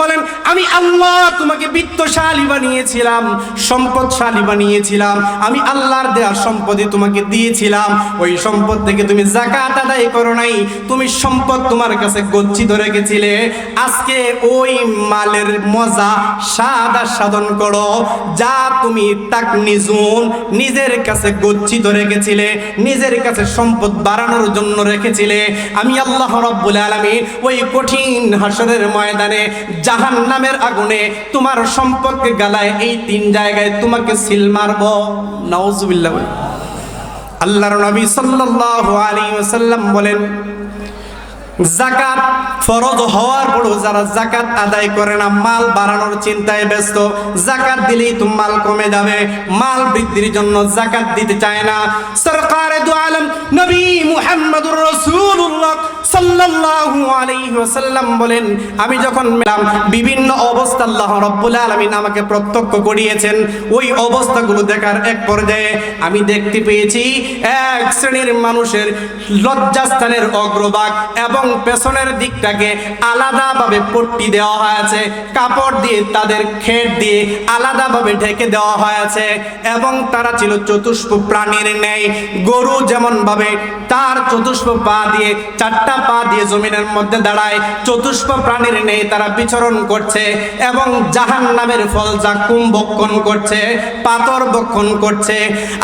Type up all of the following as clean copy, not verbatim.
বলেন আমি আল্লাহ তোমাকে বিত্তশালী বানিয়েছিলাম, সম্পদশালী বানিয়েছিলাম, আমি আল্লাহর দেওয়া সম্পদই তোমাকে দিয়েছিলাম, ওই সম্পদ থেকে তুমি যাকাত আদায় করো নাই, তুমি সম্পদ তোমার কাছে গচ্ছিত রেখেছিলে। আজকে ওই মালের মজা স্বাদ আস্বাদন করো যা তুমি তাক নিজুন নিজের কাছে গচ্ছিত রেখেছিলে, নিজের কাছে সম্পদ বাড়ানোর জন্য রেখেছিলে। আমি আল্লাহ রাব্বুল আলামিন ওই কঠিন হাসরের ময়দানে জাহান্নামের আগুনে তোমার সম্পদকে গালায় এই তিন জায়গায় তোমাকে সিল মারব। নাউজুবিল্লাহ। আল্লাহর নবী সাল্লাল্লাহু আলাইহি ওয়াসাল্লাম বলেন যাকাত ফরজ হওয়ার পরও যারা যাকাত আদায় করে না, মাল বাড়ানোর চিন্তায় ব্যস্ত, যাকাত দিলেই তো মাল কমে যাবে, মাল বৃদ্ধির জন্য যাকাত দিতে চায় না। সরকারে দু আলম নবী মুহাম্মদুর রাসূলুল্লাহ সাল্লাল্লাহু আলাইহি ওয়াসাল্লাম বলেন আমি যখন মেলাম বিভিন্ন অবস্থা আল্লাহ রাব্বুল আলামিন আমাকে প্রত্যক্ষ করিয়েছেন, ওই অবস্থাগুলো দেখার এক পর্যায়ে আমি দেখতে পেয়েছি এক শ্রেণীর মানুষের লজ্জাস্থানের অগ্রভাগ এবং পেছনের দিকটাকে আলাদাভাবে পট্টি দেওয়া হয়েছে, কাপড় দিয়ে তাদের খেট দিয়ে আলাদাভাবে ঢেকে দেওয়া হয়েছে, এবং তারা ছিল চতুষ্প প্রাণীর ন্যায়। গরু যেমন ভাবে তার চতুষ্প পা দিয়ে চারটা পা দিয়ে জমিনের মধ্যে দাঁড়ায়, চতুষ্প প্রাণীর ন্যায় তারা বিচরণ করছে এবং জাহান্নামের ফল জাকুম ভক্ষণ করছে, পাথর ভক্ষণ করছে।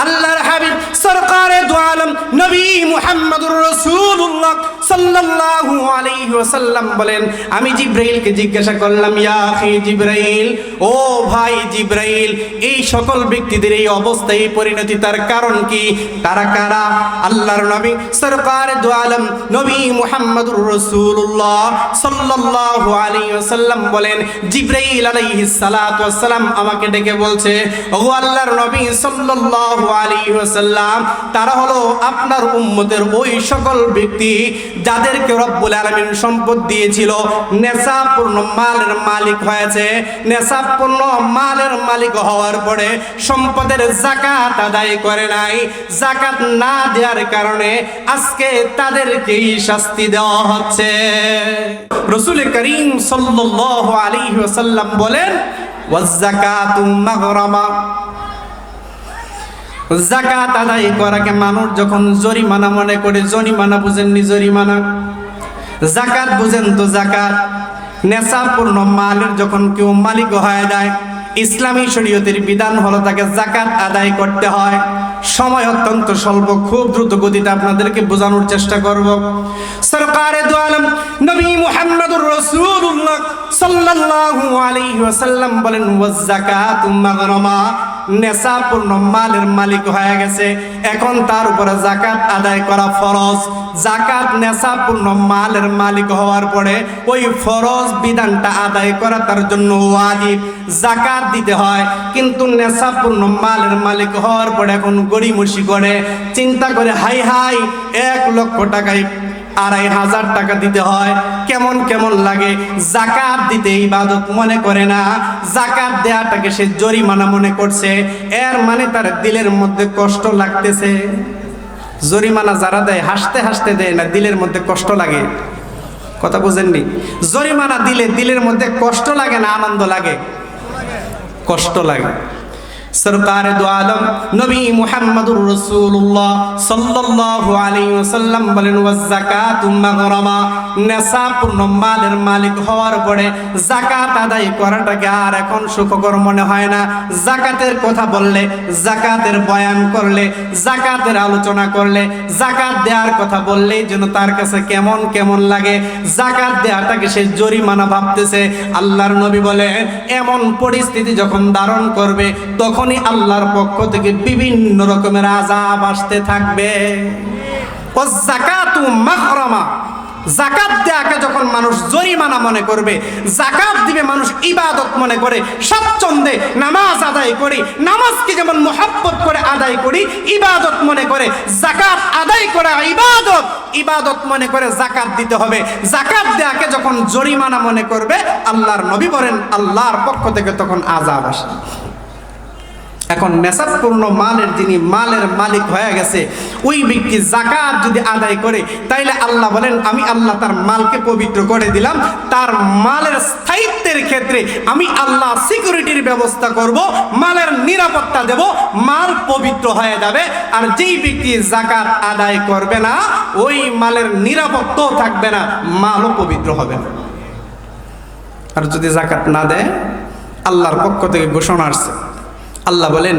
আল্লাহর হাবিব সরকারে দু আলম নবী মুহাম্মদুর রাসূলুল্লাহ সাল্লাল্লাহু আলাইহি ওয়াসাল্লাম বলেন আমি জিবরাইলকে জিজ্ঞাসা করলাম ইয়া আখি জিবরাইল, ও ভাই জিবরাইল, এই সকল ব্যক্তিদের এই অবস্থা এই পরিণতি তার কারণ কি, তারা কারা? আল্লাহর নবী সরকারে দু আলম নবী মুহাম্মদুর রাসূলুল্লাহ সাল্লাল্লাহু আলাইহি ওয়াসাল্লাম বলেন জিবরাইল আলাইহিস সালাতু ওয়াস সালাম আমাকে ডেকে বলছে ও আল্লাহর নবী সাল্লাল্লাহু আলাইহি ওয়াসাল্লাম, তারা হলো আপনার উম্মতের ওই সকল ব্যক্তি যাদেরকে রব্বুল আলামিন সম্পদ দিয়েছিল, নেশাপূর্ণ মালের মালিক হয়েছে, নেশাপূর্ণ মালের মালিক হওয়ার পরে সম্পদের যাকাত আদায় করে নাই, যাকাত না দেওয়ার কারণে আজকে তাদেরকেই শাস্তি দেওয়া হচ্ছে। রাসূল করিম সাল্লাল্লাহু আলাইহি ওয়াসাল্লাম বলেন ওয়াজ যাকাতু মাগরামা, যাকাত আদায় করাকে মানুষ যখন জরিমানা মনে করে, জরিমানা বুঝেননি, জরিমানা যাকাত বুঝেন তো যাকাত। নেশাপূর্ণ মালের যখন কেউ মালিক হয়ে যায়, ইসলামী শরীয়তের বিধান হলো তাকে যাকাত আদায় করতে হয়। সময় অত্যন্ত স্বল্প, খুব দ্রুত গতিতে আপনাদেরকে বোঝানোর চেষ্টা করব। সরকারে দু আলম নবী মুহাম্মদুর রাসূলুল্লাহ সাল্লাল্লাহু আলাইহি ওয়াসাল্লাম বলেন ওয়াজ যাকাতু মাগরামা, নেশাপূর্ণ মালের মালিক হয়ে গেছে, এখন তার উপরে যাকাত আদায় করা ফরজ। যাকাত নেশাপূর্ণ মালের মালিক হওয়ার পরে ওই ফরজ বিধানটা আদায় করা তার জন্য ওয়াজিব, যাকাত দিতে হয়। কিন্তু নেশাপূর্ণ মালের মালিক হওয়ার পরে এখন গড়িমসি করে, চিন্তা করে হাই হাই 1 লক্ষ টাকায় 2500 টাকা দিতে হয়, কেমন কেমন লাগে। যাকাত দিতে ইবাদত মনে করে না, যাকাত দেওয়াটাকে সে জরিমানা মনে করছে। এর মানে তার দিলের মধ্যে কষ্ট লাগতেছে। জরিমানা যারা দেয় হাসতে হাসতে দেয় না, দিলের মধ্যে কষ্ট লাগে। কথা বুঝেননি? জরিমানা দিলে দিলের মধ্যে কষ্ট লাগে না আনন্দ লাগে? কষ্ট লাগে। সরকারে দু আলম নবী মুহাম্মদুর রাসূলুল্লাহ সাল্লাল্লাহু আলাইহি ওয়াসাল্লাম বলেন ওয়াজ যাকাতু মাগরামা, নেশাপূর্ণ মালের মালিক হওয়ার পরে যাকাত আদায় করাটাকে আর এখন সুখকর মনে হয় না। যাকাতের কথা বললে, যাকাতের বয়ান করলে, যাকাতের আলোচনা করলে, যাকাত দেওয়ার কথা বললেই যেন তার কাছে কেমন কেমন লাগে। যাকাত দেওয়াটাকে সে জরিমানা ভাবতেছে। আল্লাহর নবী বলে এমন পরিস্থিতি যখন ধারণ করবে তখন আল্লাহর পক্ষ থেকে বিভিন্ন রকমের আযাব আসতে থাকবে। ও যাকাতু মাগরামা, যাকাত দেয়াকে যখন মানুষ জরিমানা মনে করবে, যাকাত দিবে মানুষ ইবাদত মনে করে, স্বাচ্ছন্দ্যে নামাজ আদায় করি, নামাজকে যেমন মুহাব্বত করে আদায় করি, ইবাদত মনে করে, যাকাত আদায় করা ইবাদত, ইবাদত মনে করে যাকাত দিতে হবে। যাকাত দেয়াকে যখন জরিমানা মনে করবে, আল্লাহর নবী বলেন আল্লাহর পক্ষ থেকে তখন আযাব আসে। এখন নেশাবপূর্ণ মালের যিনি মালের মালিক হয়ে গেছে ওই ব্যক্তি যাকাত যদি আদায় করে তাইলে আল্লাহ বলেন আমি আল্লাহ তার মালকে পবিত্র করে দিলাম, তার মালের স্থায়িত্বের ক্ষেত্রে আমি আল্লাহ সিকিউরিটির ব্যবস্থা করব, মালের নিরাপত্তা দেব, মাল পবিত্র হয়ে যাবে। আর যেই ব্যক্তি যাকাত আদায় করবে না ওই মালের নিরাপত্তাও থাকবে না, মালও পবিত্র হবে না। আর যদি যাকাত না দেয়, আল্লাহর পক্ষ থেকে ঘোষণা আসছে, আল্লাহ বলেন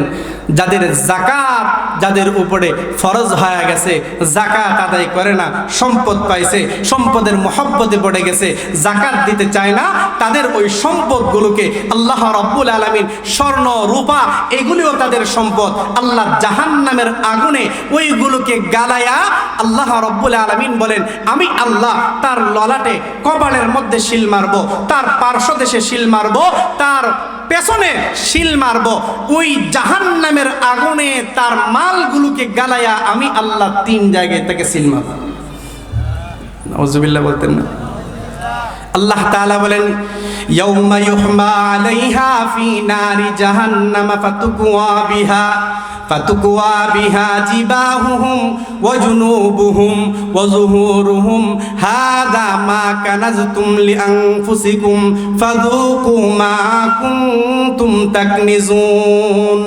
যাদের যাকাত যাদের উপরে ফরজ হয়ে গেছে, যাকাত আদায় করে না, সম্পদ পাইছে, সম্পদের মহব্বতে পড়ে গেছে, যাকাত দিতে চায় না, তাদের ওই সম্পদগুলোকে আল্লাহ রাব্বুল আলামিন স্বর্ণ রূপা এগুলিও তাদের সম্পদ, আল্লাহ জাহান্নামের আগুনে ওইগুলোকে গালায়া আল্লাহ রাব্বুল আলামিন বলেন আমি আল্লাহ তার ললাটে কপালের মধ্যে শিল মারবো, তার পার্শ্বদেশে শিল মারবো, তার পেছনে শিল মারবো, ওই জাহান্নামের আগুনে তার মালগুলোকে গালায়া আমি আল্লাহ 3 জায়গায় তাকে শিল মারবো। নাউজুবিল্লাহ বলতেন না? আল্লাহ তাআলা বলেন ইয়াউমা ইউহমা আলাইহা ফি নারি জাহান্নাম ফাতুকওয়া বিহা জিবাহুহুম ওয়া জুনুবুহুম ওয়া যুহুরুহুম হাযা মা কানাজতুম লিআনফুসিকুম ফাযুকু মা কুনতুম তাকনিজুন।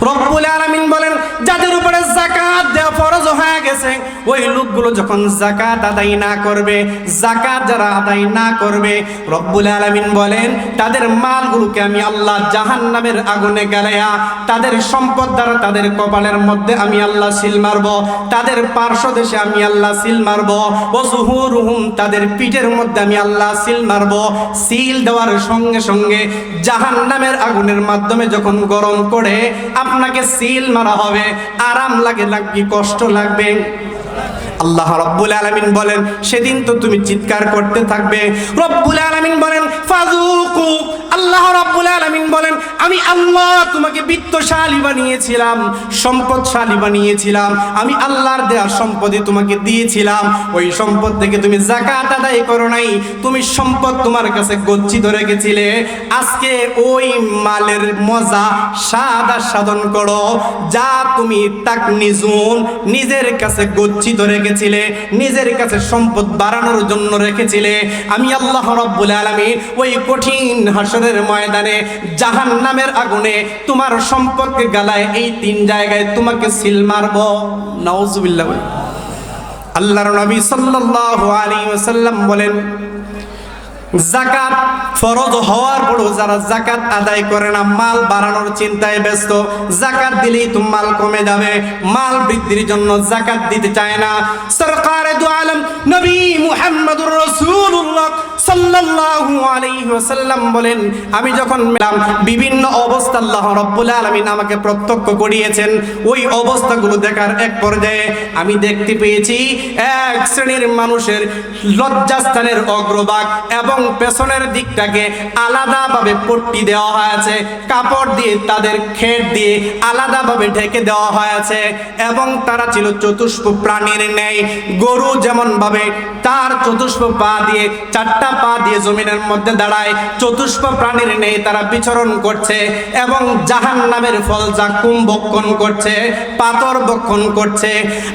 রব্বুল আলামিন বলেন যাদের উপরে যাকাত দেওয়া ফরজ হয়ে গেছে ওই লোকগুলো যখন যাকাত আদায় না করবে, যাকাত যারা আদায় না করবে, রব্বুল আলামিন বলেন তাদের মালগুলোকে আমি আল্লাহ জাহান্নামের আগুনে গালায়া তাদের সম্পদ দ্বারা তাদের কপালের মধ্যে আমি আল্লাহ সিল মারব, তাদের পার্শ্বদেশে আমি আল্লাহ সিল মারব, ওয়াজুহুরুহুম তাদের পিঠের মধ্যে আমি আল্লাহ সিল মারব। সিল দেওয়ার সঙ্গে সঙ্গে জাহান্নামের আগুনের মাধ্যমে যখন গরম করে আপনাকে সিল মারা হবে, আরাম লাগে নাকি কষ্ট লাগবে? আল্লাহ রাব্বুল আলামিন বলেন সেদিন তো তুমি চিৎকার করতে থাকবে। রব্বুল আলামিন বলেন ফাযুকু, আল্লাহ রাব্বুল আলামিন বলেন আমি আল্লাহ তোমাকে বিত্তশালী বানিয়েছিলাম, সম্পদশালী বানিয়েছিলাম, আমি আল্লাহর দেওয়া সম্পদই তোমাকে দিয়েছিলাম, ওই সম্পদ থেকে তুমি যাকাত আদায় করো নাই, তুমি সম্পদ তোমার কাছে গচ্ছিত রেখেছিলে, আজকে ওই মালের মজা স্বাদ আস্বাদন করো যা তুমি তাকনিজুন নিজের কাছে গচ্ছিত রেখেছিলে, নিজের কাছে সম্পদ বাড়ানোর জন্য রেখেছিলে। আমি আল্লাহ রাব্বুল আলামিন ওই কঠিন হাসরের ময়দানে জাহান্নামের আগুনে তোমার সম্পদকে গালায় এই 3 জায়গায় তোমাকে সিল মারব। নাউজুবিল্লাহ। আল্লাহর নবী সাল্লাল্লাহু আলাইহি ওয়াসাল্লাম বলেন যাকাত ফরজ হওয়ার পরও যারা যাকাত আদায় করে না, মাল বাড়ানোর চিন্তায় ব্যস্ত, যাকাত দিলেই তো মাল কমে যাবে, মাল বৃদ্ধির জন্য যাকাত দিতে চায় না। সরকারে দু আলম নবী মুহাম্মদুর রাসূলুল্লাহ সাল্লাল্লাহু আলাইহি ওয়াসাল্লাম বলেন আমি যখন বিভিন্ন অবস্থা আল্লাহ রাব্বুল আলামিন আমাকে প্রত্যক্ষ করিয়েছেন, ওই অবস্থাগুলো দেখার এক পর্যায়ে আমি দেখতে পেয়েছি এক শ্রেণীর মানুষের লজ্জাস্থানের অগ্রভাগ এবং পেছনের দিকটাকে আলাদাভাবে পট্টি দেওয়া হয়েছে, কাপড় দিয়ে তাদের খেট দিয়ে আলাদাভাবে ঢেকে দেওয়া হয়েছে, এবং তারা ছিল চতুষ্প প্রাণীর ন্যায়। গরু যেমন ভাবে তার চতুষ্প পা দিয়ে 4টা পা দিয়ে জমিনের মধ্যে দাঁড়ায়, চতুষ্প প্রাণীর ন্যায় তারা বিচরণ করছে এবং জাহান্নামের ফল জাকুম ভক্ষণ করছে, পাথর ভক্ষণ করছে।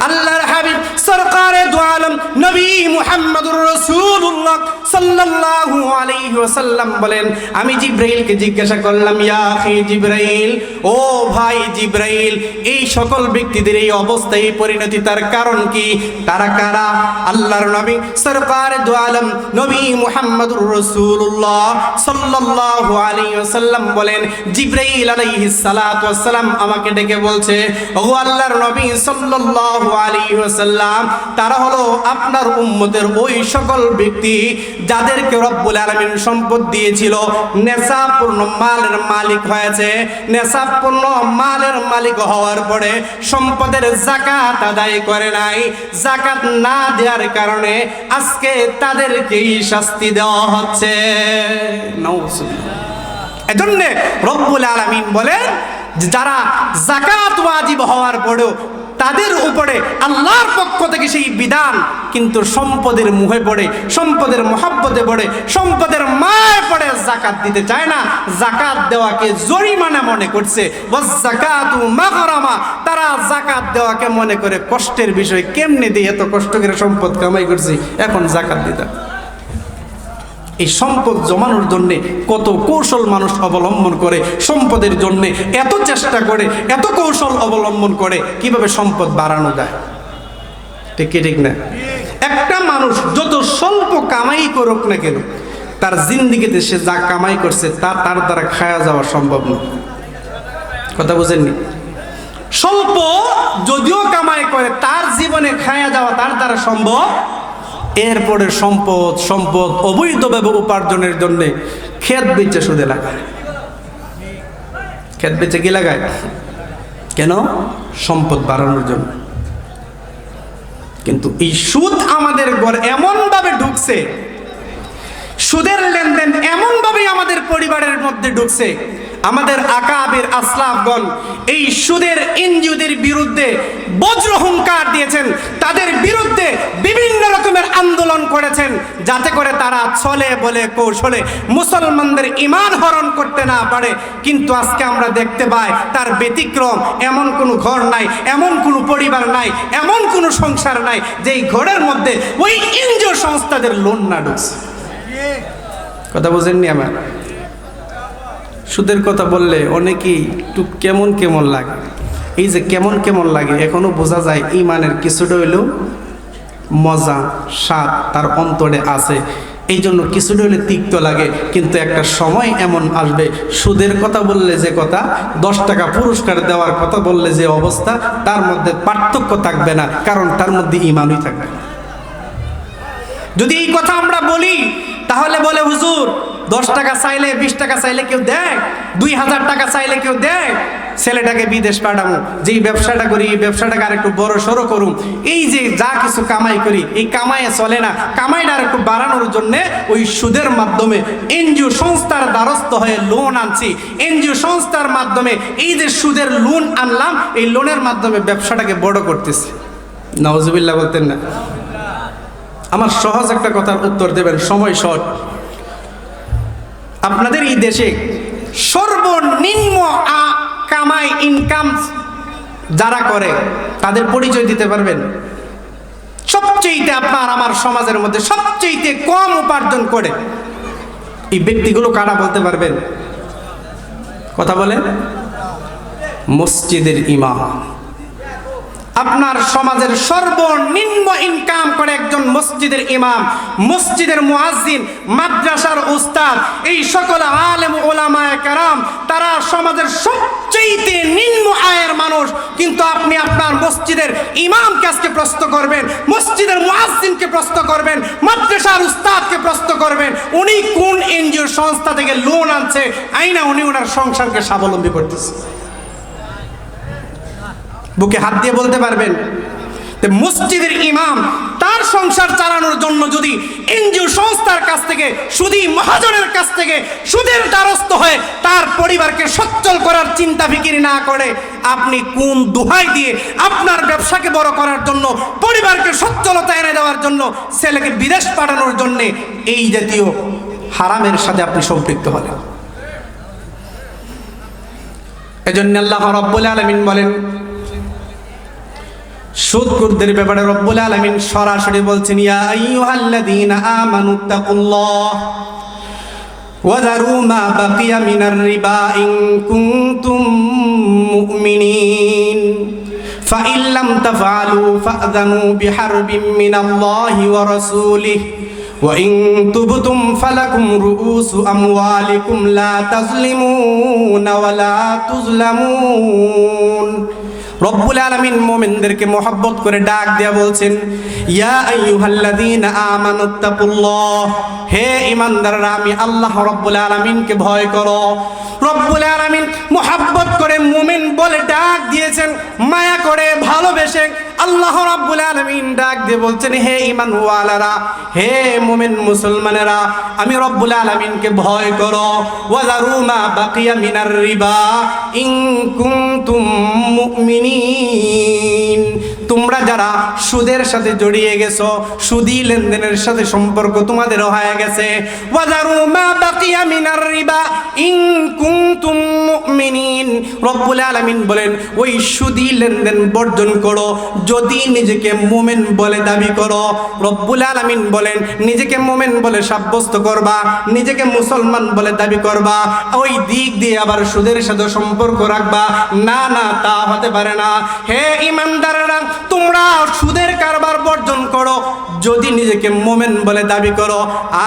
আল্লাহর হাবিব সরকারে দু আলম নবী মুহাম্মদুর রাসূলুল্লাহ সাল্লাল্লাহু আলাইহি ওয়াসাল্লাম বলেন আমি জিবরাইলকে জিজ্ঞাসা করলাম ইয়া আখি জিবরাইল, ও ভাই জিবরাইল, এই সকল ব্যক্তিদের এই অবস্থা এই পরিণতি তার কারণ কি, তারা কারা? আল্লাহর নবী সরকারে দু আলম নবী মুহাম্মদুর রাসূলুল্লাহ সাল্লাল্লাহু আলাইহি ওয়াসাল্লাম বলেন জিবরাইল আলাইহিস সালাতু ওয়াস সালাম আমাকে ডেকে বলছে ও আল্লাহর নবী সাল্লাল্লাহু আলাইহি ওয়াসাল্লাম, তারা হলো আপনার উম্মতের ওই সকল ব্যক্তি যাদেরকে রব্বুল আলামিন সম্পদ দিয়েছিল, নেশাপূর্ণ মালের মালিক হয়েছে, নেশাপূর্ণ মালের মালিক হওয়ার পরে সম্পদের যাকাত আদায় করে নাই, যাকাত না দেওয়ার কারণে আজকে তাদেরকেই শাস্তি দেওয়া হচ্ছে। এজন্য রব্বুল আলামিন বলেন যারা যাকাত ওয়াজিব হওয়ার পরেও তাদের উপরে আল্লাহর পক্ষ থেকে সেই বিধান, কিন্তু সম্পদের মুহে পড়ে, সম্পদের মহব্বতে পড়ে, সম্পদের মায়ে পড়ে যাকাত দিতে চায় না। যাকাত দেওয়াকে জরিমানা মনে করছে। ওয়াজ-যাকাতু মাগরামা, তারা যাকাত দেওয়াকে মনে করে কষ্টের বিষয়। কেমনে দিয়ে এত কষ্ট করে সম্পদ কামাই করছি, এখন যাকাত দিতে। এই সম্পদ জমানোর জন্য কত কৌশল মানুষ অবলম্বন করে, সম্পদের জন্য এত চেষ্টা করে, এত কৌশল অবলম্বন করে কিভাবে সম্পদ বাড়ানো যায়। ঠিক কি ঠিক না? একটা মানুষ যত স্বল্প কামাই করুক না কেন, তার জিন্দিগিতে সে যা কামাই করছে তার দ্বারা খাওয়া যাওয়া সম্ভব না। কথা বুঝেননি? স্বল্প যদিও কামাই করে, তার জীবনে খাওয়া যাওয়া তার দ্বারা সম্ভব। এরপরে সম্পদ অবৈধভাবে উপার্জনের জন্য ক্ষেত বেচে সুদে লাগায়। ক্ষেত বেচে কি লাগায়? কেন? সম্পদ বাড়ানোর জন্য। কিন্তু এই সুদ আমাদের ঘর এমন ভাবে ঢুকছে, সুদের লেনদেন এমন ভাবে আমাদের পরিবারের মধ্যে ঢুকছে, আমাদের আকাবির আসলাফগণ এই সুদের এনজিওদের বিরুদ্ধে বজ্র হুঙ্কার দিয়েছেন, তাদের বিরুদ্ধে বিভিন্ন রকমের আন্দোলন করেছেন, যাতে করে তারা ছলে বলে কৌশলে মুসলমানদের ঈমান হরণ করতে না পারে। কিন্তু আজকে আমরা দেখতে পাই তার ব্যতিক্রম। এমন কোনো ঘর নাই, এমন কোনো পরিবার নাই, এমন কোনো সংসার নাই যেই ঘরের মধ্যে ওই এনজিও সংস্থাদের লোন না ঢুকছে। কথা বুঝেননি? আমার সুদের কথা বললে অনেকেই একটু কেমন কেমন লাগে। এই যে কেমন কেমন লাগে, এখনো বোঝা যায় ইমানের কিছুটা হইলেও মজা স্বাদ তার অন্তরে আছে। এই জন্য কিছুটা হলে তিক্ত লাগে। কিন্তু একটা সময় এমন আসবে, সুদের কথা বললে যে কথা, 10 টাকা পুরস্কার দেওয়ার কথা বললে যে অবস্থা, তার মধ্যে পার্থক্য থাকবে না, কারণ তার মধ্যে ইমানই থাকবে। যদি এই কথা আমরা বলি তাহলে বলে হুজুর 10 টাকা চাইলে 20 টাকা চাইলে কেউ দেয়, 2000 টাকা চাইলে কেউ দেয়, ছেলেটাকে বিদেশ পাঠাবো, যেই ব্যবসাটা করি এই ব্যবসাটাকে আর একটু বড় সড়ো করুন, এই যে যা কিছু কামাই করি এই কামাইয়ে চলে না, কামাইটা আর একটু বাড়ানোর জন্য ওই সুদের মাধ্যমে এনজিও সংস্থার দ্বারস্থ হয়ে লোন আনছি, এনজিও সংস্থার মাধ্যমে এই যে সুদের লোন আনলাম, এই লোনের মাধ্যমে ব্যবসাটাকে বড় করতেছি। নাউজুবিল্লাহ বলতেন না? আমার সহজ একটা কথার উত্তর দেবেন, সময় শর্ট। আপনাদের এই দেশে সর্বনিম্ন কামাই ইনকাম যারা করে তাদের পরিচয় দিতে পারবেন? সবচেয়ে আপনার আমার সমাজের মধ্যে সবচেয়ে কম উপার্জন করে এই ব্যক্তিগুলো কারা বলতে পারবেন? কথা বলেন। মসজিদের ইমাম। আপনার সমাজের সর্বনিম্ন ইনকাম করে একজন মসজিদের ইমাম, মসজিদের মুয়াজ্জিন, মাদ্রাসার উস্তাদ, এই সকল আলেম ওলামায়ে কেরাম, তারা সমাজের সবচেয়ে নিম্ন আয়ের মানুষ। কিন্তু আপনি আপনার মসজিদের ইমামকে আজকে প্রশ্ন করবেন, মসজিদের মুয়াজ্জিনকে প্রশ্ন করবেন, মাদ্রাসার উস্তাদকে প্রশ্ন করবেন, উনি কোন এনজিও সংস্থা থেকে লোন আনছে, আইনা উনি ওনার সংসারকে স্বাবলম্বী করতেছে। বুকে হাত দিয়ে বলতে পারবেন? মসজিদের ইমাম তার সংসার চালানোর জন্য যদি এনজিও সংস্থার কাছ থেকে, সুদী মহাজনের কাছ থেকে সুদের দ্বারস্থ হয়ে তার পরিবারকে সচ্ছল করার চিন্তা ফিকির না করে, আপনি কোন দোহাই দিয়ে আপনার ব্যবসাকে বড় করার জন্য, পরিবারকে সচ্ছলতা এনে দেওয়ার জন্য, ছেলেকে বিদেশ পাঠানোর জন্য এই জাতীয় হারামের সাথে আপনি সম্পৃক্ত হলেন? এজন্য আল্লাহ রাব্বুল আলামিন বলেন, সুদখোরদের ব্যাপারে রব্বুল আলামিন সরাসরি বলছেন, ইয়া আইয়ুহাল্লাযীনা আমানুত্তাকুল্লাহ ওয়া যারু মা বাকিয়া মিনার রিবা ইন কুনতুম মুমিনিন ফাইন লাম তাফআলু ফাযনু বিহারবিন মিনাল্লাহি ওয়া রাসূলিহি ওয়া ইন তুবতুম ফালাকুম রুউসু আমওয়ালিকুম লা তাজলিমুনা ওয়া লা তুজলামুন। রব্বুল আলামিন মুমিনদেরকে মহব্বত করে ডাক দেয়া বলছেন, ইয়া আইয়ুহাল্লাযীনা আমানুত্তাকুল্লাহ, হে ঈমানদাররা আমি আল্লাহ রব্বুল আলামিনকে ভয় করো। রব্বুল আলামিন মহব্বত করে মুমিন বলে ডাক দিয়েছেন, মায়া করে ভালোবেসে আল্লাহ রব্বুল আলামিন ডাক দিয়ে বলছেন, হে ঈমানওয়ালারা, হে মুমিন মুসলমানেরা, আমি রব্বুল আলামিনকে ভয় করো। ওয়া যারু মা বাকিয়া মিনার রিবা ইন কুনতুম মুমিনিন, তোমরা যারা সুদের সাথে জড়িয়ে গেছো, সুদী লেনদেনের সাথে সম্পর্ক তোমাদেরও হয়ে গেছে, ওয়াজারু মা বাকিয়া মিনার রিবা ইন কুনতুম মুমিনিন, রব্বুল আলামিন বলেন ওই সুদী লেনদেন বর্জন করো যদি নিজেকে মুমিন বলে দাবি করো। রব্বুল আলামিন বলেন নিজেকে মুমিন বলে সাব্যস্ত করবা, নিজেকে মুসলমান বলে দাবি করবা, ওই দিক দিয়ে আবার সুদের সাথে সম্পর্ক রাখবা না, না তা হতে পারে না। হে ইমানদাররা, তোমরা সুদের কারবার বর্জন করো যদি নিজেকে মুমিন বলে দাবি করো।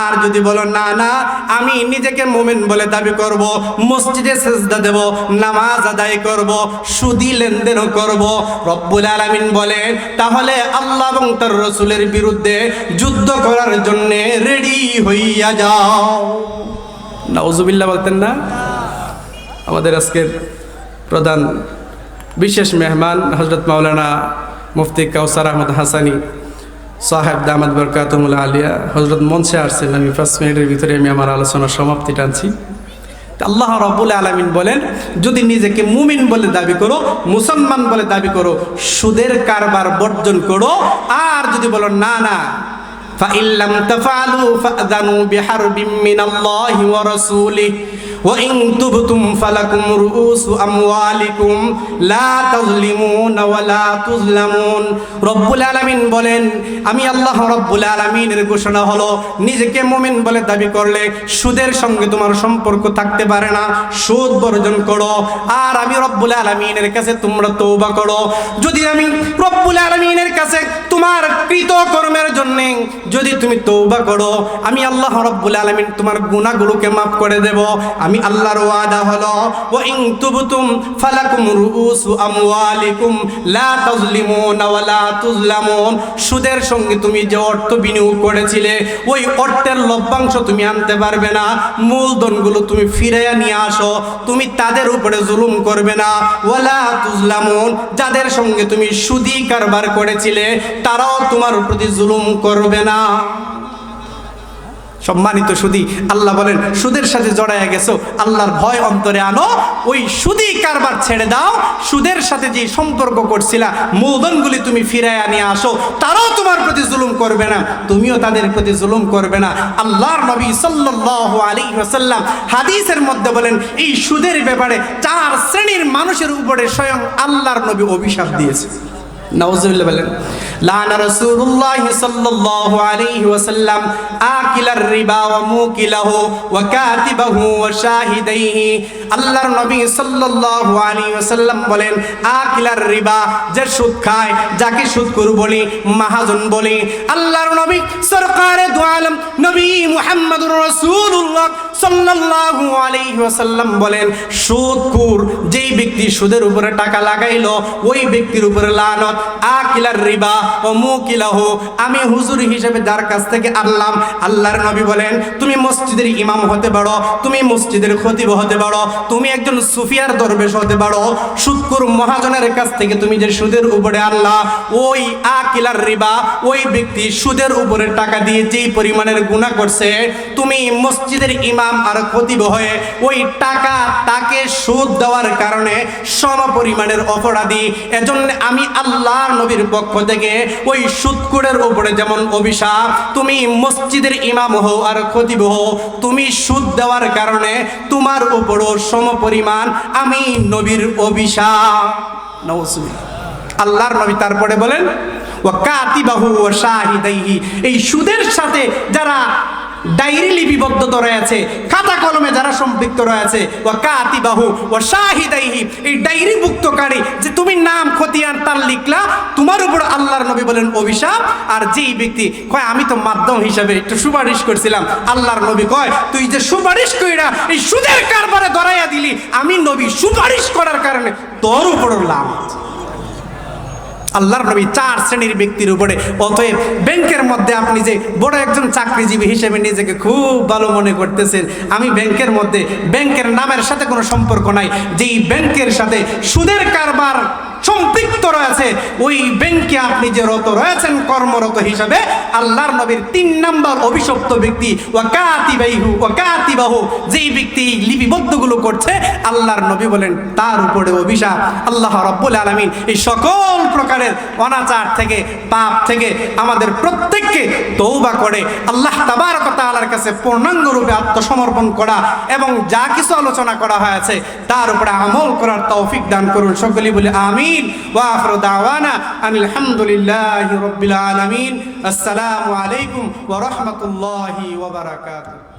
আর যদি বলো না না আমি নিজেকে মুমিন বলে দাবি করব, মসজিদে সিজদা দেব, নামাজ আদায় করব, সুদী লেনদেনও করব, রব্বুল আলামিন বলেন তাহলে আল্লাহ এবং তার রাসূলের বিরুদ্ধে যুদ্ধ করার জন্য রেডি হইয়া যাও। নাউজুবিল্লাহ বলতেন না? আমাদের আজকের প্রধান বিশেষ মেহমান হযরত মাওলানা মুফতি কাউসার আহমদ হাসানী সাহেব দামাত বরকাতুহুল আলিয়া হযরত মঞ্চে আসছেন। আমি 5 মিনিটের ভিতরে আমি আমার আলোচনার সমাপ্তি টানছি। আল্লাহ রাব্বুল আলামিন বলেন যদি নিজেকে মুমিন বলে দাবি করো, মুসলমান বলে দাবি করো, সুদের কারবার বর্জন করো। আর যদি বলো না না فإن لم تفعلوا فأذنوا بحرب من الله ورسوله وإن تبتم فلكم رؤوس أموالكم لا تظلمون ولا تظلمون। রব্বুল আলামিন বলেন আমি আল্লাহ রব্বুল আলামিনের ঘোষণা হলো নিজেকে মুমিন বলে দাবি করলে সুদের সঙ্গে তোমার সম্পর্ক থাকতে পারে না, সুদ বর্জন করো। আর আমি রব্বুল আলামিনের কাছে তোমরা তওবা করো। যদি আমি রব্বুল আলামিনের কাছে তোমার কৃত কর্মের জন্য যদি তুমি তওবা করো, আমি আল্লাহ রাব্বুল আলামিন তোমার গুনাহগুলোকে maaf করে দেব। আমি আল্লাহর ওয়াদা হলো ওয়া ইন তুবতুম ফালাকুম রুউসু আমওয়ালিকুম লা তাজলিমুনা ওয়া লা তুজলামুন। সুদের সঙ্গে তুমি যে অর্থ বিনিয়োগ করেছিলে ওই অর্থের লভ্যাংশ তুমি আনতে পারবে না, মূলধনগুলো তুমি ফিরিয়ে নিয়ে আসো। তুমি তাদের উপরে জুলুম করবে না, ওয়া লা তুজলামুন। যাদের সঙ্গে তুমি সুদী কারবার করেছিলে তারাও তোমার প্রতি জুলুম করবে না। সম্মানিত সুদী, আল্লাহ বলেন সুদের সাথে জড়ায় গেছো, আল্লাহর ভয় অন্তরে আনো, ওই সুদী কারবার ছেড়ে দাও। সুদের সাথে যে সম্পর্ক করছিলা মূলধনগুলি তুমি ফিরাইয়া নিয়ে আসো, তারাও তোমার প্রতি জুলুম করবে না, তুমিও তাদের প্রতি জুলুম করবে না। আল্লাহর নবী সাল্লাল্লাহু আলাইহি ওয়াসাল্লাম হাদিসের মধ্যে বলেন এই সুদের ব্যাপারে 4 শ্রেণীর মানুষের উপরে স্বয়ং আল্লাহর নবী অভিশাপ দিয়েছে। নাউজুবিল্লাহ বলেন লানা রাসূলুল্লাহ সাল্লাল্লাহু আলাইহি ওয়াসাল্লাম আকিলার রিবা ওয়া মুকিলাহু ওয়া কাতিবাহু ওয়া শাহিদাইহি। আল্লাহর নবী সাল্লাল্লাহু আলাইহি ওয়াসাল্লাম বলেন আকিলার রিবা, যে সুদ খায়, যাকে সুদখোর বলি, মাহাজন বলি। আল্লাহর নবী সরকারে দু আলম নবী মুহাম্মদুর রাসূলুল্লাহ সাল্লাল্লাহু আলাইহি ওয়াসাল্লাম বলেন সুদখোর যেই ব্যক্তি সুদের উপরে টাকা লাগাইলো ওই ব্যক্তির উপরে লানত। আকিলার রিবা ও মুকিলাহু, আমি হুজুর হিসেবে যার কাছ থেকে আনলাম, আল্লাহর নবী বলেন তুমি মসজিদের ইমাম হতে পারো, তুমি মসজিদের খতিব হতে পারো, তুমি একজন সুফিয়ার দরবেশ হতে পারো, সুদখোর মহাজনের কাছ থেকে তুমি যে সুদের উপরে আনলা ওই আকিলার রিবা, ওই ব্যক্তি সুদের উপরে টাকা দিয়ে যেই পরিমাণের গুনাহ করছে, তুমি মসজিদের ইমাম আর খতিব হয়ে ওই টাকা তাকে সুদ দেওয়ার কারণে সম পরিমাণের অপরাধী। এজন্য আমি আল্লাহর নবীর পক্ষ থেকে ওই সুদখোরের উপরে যেমন অভিশাপ, তুমি মসজিদের ইমাম হও আর খতিব হও, তুমি সুদ দেওয়ার কারণে তোমার উপরও সম পরিমাণ আমি নবীর অভিশাপ। নাউজুবিল্লাহ। আল্লাহর নবী তারপরে বলেন ওয়া কাতিবাহু ওয়া শাহিদাইহি, এই সুদের সাথে যারা ডায়েরি লিপিবদ্ধ রয়েছে, খাতা কলমে যারা সম্পৃক্ত রয়েছে, ওয়া কাতিবাহু ওয়া শাহিদাইহি, এই ডায়েরিভুক্তকারী যে তুমি নাম খতিয়ান তার লিখলা, তোমার উপর আল্লাহর নবী বলেন অভিশাপ। আর যেই ব্যক্তি কয় আমি তো মাধ্যম হিসাবে একটু সুপারিশ করছিলাম, আল্লাহর নবী কয় তুই যে সুপারিশ কইরা এই সুদের কারবারে ধরাইয়া দিলি, আমি নবী সুপারিশ করার কারণে তোর উপর লানত। আল্লাহর নবী 4 শ্রেণীর ব্যক্তির উপরে। অতএব ব্যাংকের মধ্যে আপনি যে বড় একজন চাকরিজীবী হিসেবে নিজেকে খুব ভালো মনে করতেছেন, আমি ব্যাংকের মধ্যে, ব্যাংকের নামের সাথে কোনো সম্পর্ক নাই, যেই ব্যাংকের সাথে সুদের কারবার সম্পৃক্ত রয়েছে, ওই ব্যাংকে আপনি যে রত রয়েছেন কর্মরত হিসাবে, আল্লাহর নবীর 3 নাম্বার অভিশপ্ত ব্যক্তি ওয়াকাতিবাহু, যেই ব্যক্তি লিপিবদ্ধগুলো করছে, আল্লাহর নবী বলেন তার উপরে অভিশাপ। আল্লাহ রাব্বুল আলামিন এই সকল প্রকারের অনাচার থেকে, পাপ থেকে আমাদের প্রত্যেককে তওবা করে আল্লাহ তাবারক ওয়া তাআলার কাছে পূর্ণাঙ্গ রূপে আত্মসমর্পণ করা এবং যা কিছু আলোচনা করা হয়েছে তার উপরে আমল করার তৌফিক দান করুন। সকলেই বলে আমিন। ওয়া আখিরু দাওয়ানা আনিল হামদুলিল্লাহি রাব্বিল আলামিন। আসসালামু আলাইকুম ওয়া রাহমাতুল্লাহি ওয়া বারাকাতুহু।